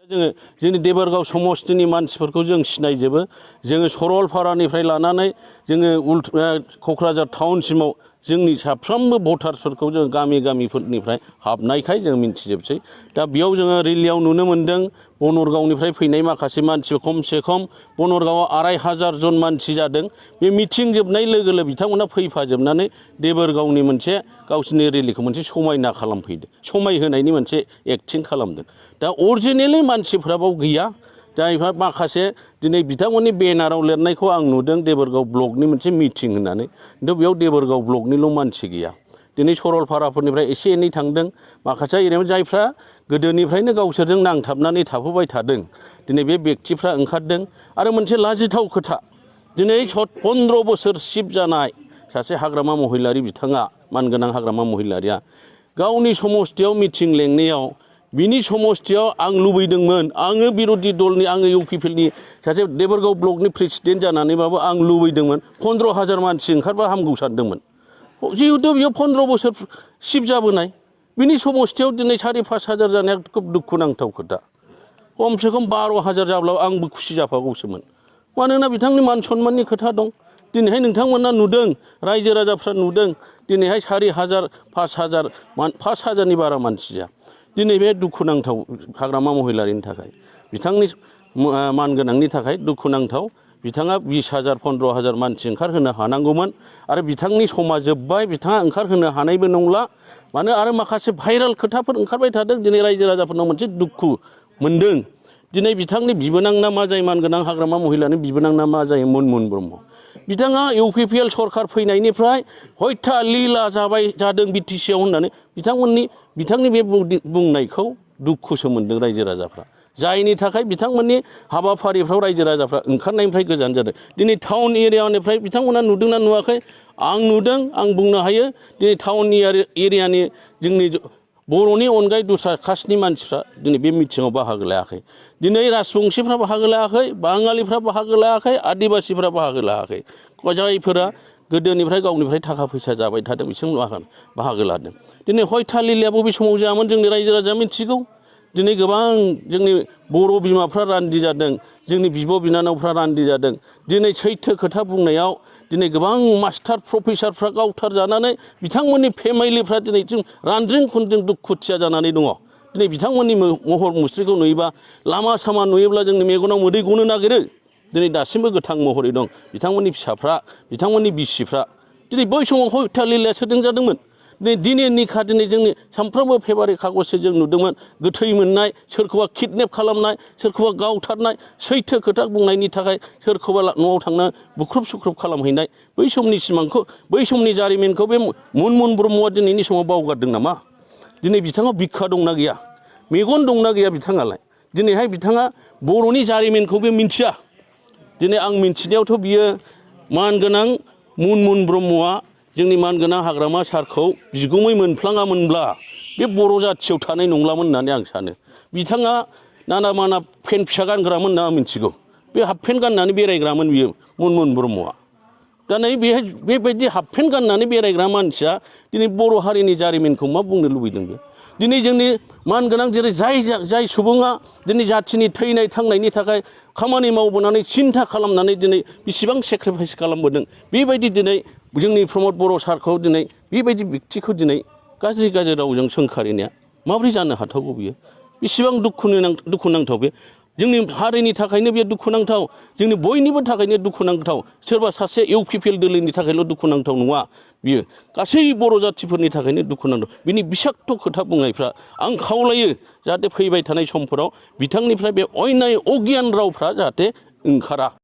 जोङो जोंनि देबोरगाव समस्तिनि मानसिफोरखौ जों सिनायजोबो जोङो सरलपारानिफ्राय लानानै जोङो क'क्राझार टाउनसिमाव जोंनि साफ्रोमबो भटार्सफोरखौ जों गामिफोरनिफ्राय हाबनायखाय जों मिन्थिजोबसै दा बेयाव जोङो रेलियाव नुनो मोन्दों बनरगावनिफ्राय फैनाय माखासे मानसि खमसे खम बनरगावआव 2500 जन मानसि जादों बे मिटिं जोबनाय लोगो लोगो बिथांमोना फैफाजोबनानै देबोरगावनि मोनसे गावसिनि रेलिखौ मोनसे समायना खालामफैदों समायहोनायनि मोनसे एक्टिं खालामदों दा अरिजिनेलि मानसिफ्रा बाव गैया जायफ्रा माखासे दिनै बिथांमोननि बेनाराव लिरनायखौ आं नुदों देबोरगाव ब्लकनि मोनसे मिटिं होननानै खिन्थु बेयाव देबोरगाव ब्लकनिल' मानसि गैया दिनै सरलपाराफोरनिफ्राय एसे एनै थांदों माखासे एरियायाव जायफ्रा गोदोनिफ्रायनो गावसोरजों नांथाबनानै थाफुबाय थादों दिनै बे व्यक्तिफ्रा ओंखारदों आरो मोनसे लाजिथाव खोथा दिनै 15 बोसोर शिफ्ट जानाय सासे हाग्रामा महिलारि बिथाङा मानगोनां हाग्रामा महिलारिया गावनि समस्तियाव मिटिं लेंनायाव बिनि समस्तियाव आं लुबैदोंमोन आङो बिरोधि दलनि आङो इउपिपिएलनि सासे देबोरगाव ब्लकनि प्रेसिडेन्ट जानानैबाबो आं लुबैदोंमोन 15000 मानसि ओंखारबा हामगौ सानदोंमोन जिहेतु बियो 15 बोसोर शिफ्ट जाबोनाय बिनि समस्तियाव दिनै 4500 जानाया खोब दुखुनांथाव खोथा खमसे खम 12000 जाब्लाबो आंबो खुसि जाफागौसोमोन मानोना बिथांनि मान सन्माननि खोथा दं दिनैहाय नोंथांमोना नुदों रायजो राजाफ्रा नुदों दिनैहाय 4000 5000नि बारा मानसि जा दिनै बे दुखुनांथाव हाग्रामा महिलारिनि थाखाय बिथांनि मानगोनांनि थाखाय दुखुनांथाव बिथाङा 20000 15000 मानसि ओंखारहोनो हानांगौमोन आरो बिथांनि समा जोब्बाय बिथाङा ओंखारहोनो हानायबो नंला मानो आरो माखासे भाइराल खोथाफोर ओंखारबाय थादों दिनै रायजो राजाफोरनाव मोनसे दुखु मोनदों दिनै बिथांनि बिबोनां ना मा जायो मानगोनां हाग्रामा महिलानि बिबोनां ना मा जायो मुनमुन ब्रह्म बिथाङा इउपिपिएल सरकार फैनायनिफ्राय हयथा लीला जादों बिटिसिआव होननानै बिथांनि बे बुंनायखौ दुखुसो मोनदों रायजो राजाफ्रा जायनि थाखाय बिथांमोननि हाबाफारिफ्राव रायजो राजाफ्रा ओंखारनायनिफ्राय गोजान जादों दिनै टाउन एरियानिफ्राय बिथांमोना नुदोंना नुवाखै आं नुदों आं बुंनो हायो दिनै टाउन एरियानि जोंनि बर'नि अनगायै दस्रा कास्टनि मानसिफ्रा दिनै बे मिटिङाव बाहागो लायाखै दिनै राजबंसिफ्रा बाहागो लायाखै बाङालिफ्रा बाहागो लायाखै आदिबासिफ्रा बाहागो लायाखै जायफोरा गोदोनिफ्राय गावनिफ्राय थाखा फैसा जाबाय थादों बिसोर बाहागो लादों दिनै हयथा लीलाया बबे समाव जायामोन जोंनि रायजो राजाया मिथिगौ दिनै गोबां जोंनि बर' बिमाफ्रा रान्दि जादों जोंनि बिब' बिनानावफ्रा रान्दि जादों दिनै सैथो खोथा बुंनायाव दिनै गोबां मास्टार प्रफेसारफ्रा गावथार जानानै बिथांमोननि फेमिलिफ्रा दिनै जों रानज्रिं खुनज्रिं दुखुथिया जानानै दङ दिनै बिथांमोननि महर मुस्रिखौ नुयोबा लामा सामा नुयोब्ला जोंनि मेगनाव मोदै गनो नागिरो दिनै दासिमबो गोथां महरै दं बिथांमोननि फिसाफ्रा बिथांमोननि बिसिफ्रा दिनै बै समाव हयथा लीलाया सोरजों जादोंमोन दिनै निखा दिनै जोंनि सानफ्रोमबो फेब्रुवारि कागजसे जों नुदोंमोन गोथै मोननाय सोरखौबा किडनेप खालामनाय सोरखौबा गावथारनाय सैथो खोथा बुंनायनि थाखाय सोरखौबा न'आव थांना बुख्रुब सुख्रुब खालामहैनाय बै समनि सिमांखौ बै समनि जारिमिनखौ बे मुनमुन ब्रह्मआ दिनैनि समाव बावगारदों नामा दिनै बिथाङा बिखा दंना गैया मेगन दंना गैया बिथाङालाय दिनैहाय बिथाङा बर'नि जारिमिनखौबो मिन्थिया दिनै आं मिन्थिनायावथ' बियो मानगोनां मुनमुन ब्रह्मआ जोंनि मानगोनां हाग्रामा सारखौ बिगुमै मोनफ्लाङामोनब्ला बे बर' जाथियाव थानाय नंलामोन होननानै आं सानो बिथाङा नाना माना पेन्ट फिसा गानग्रामोन होनना आं मिथिगौ बे हाफ पेन्ट गाननानै बेरायग्रामोन बियो मुनमुन ब्रह्मआ दा नै बेबायदि हाफ पेन्ट गाननानै बेरायग्रा मानसिया दिनै बर' हारिनि जारिमिनखौ मा बुंनो लुबैदों बे दिनै जोंनि मानगोनां जेरै जाय सुबुङा दिनै जाथिनि थैनाय थांनायनि थाखाय खामानि मावबोनानै सिन्था खालामनानै दिनै बेसेबां सेक्रिफाइस खालामबोदों बेबायदि दिनै जोंनि प्रमद बर' सारखौ दिनै बेबायदि व्यक्तिखौ दिनै गाज्रि रावजों सोंखारिनाया माबोरै जानो हाथावगौ बियो बेसेबां दुखुनांथाव बे जोंनि हारिनि थाखायनो बे दुखुनांथाव जोंनि बयनिबो थाखायनो दुखुनांथाव सोरबा सासे इउपिपिएल दोलोनि थाखायल' दुखुनांथाव नङा बियो गासै बर' जाथिफोरनि थाखायनो दुखुनांथाव बिनि बिसाक्त खोथा बुंनायफ्रा आं खावलायो जाहाथे फैबाय थानाय समफोराव बिथांनिफ्राय बे अयनाय अगियान रावफ्रा जाहाथे ओंखारा।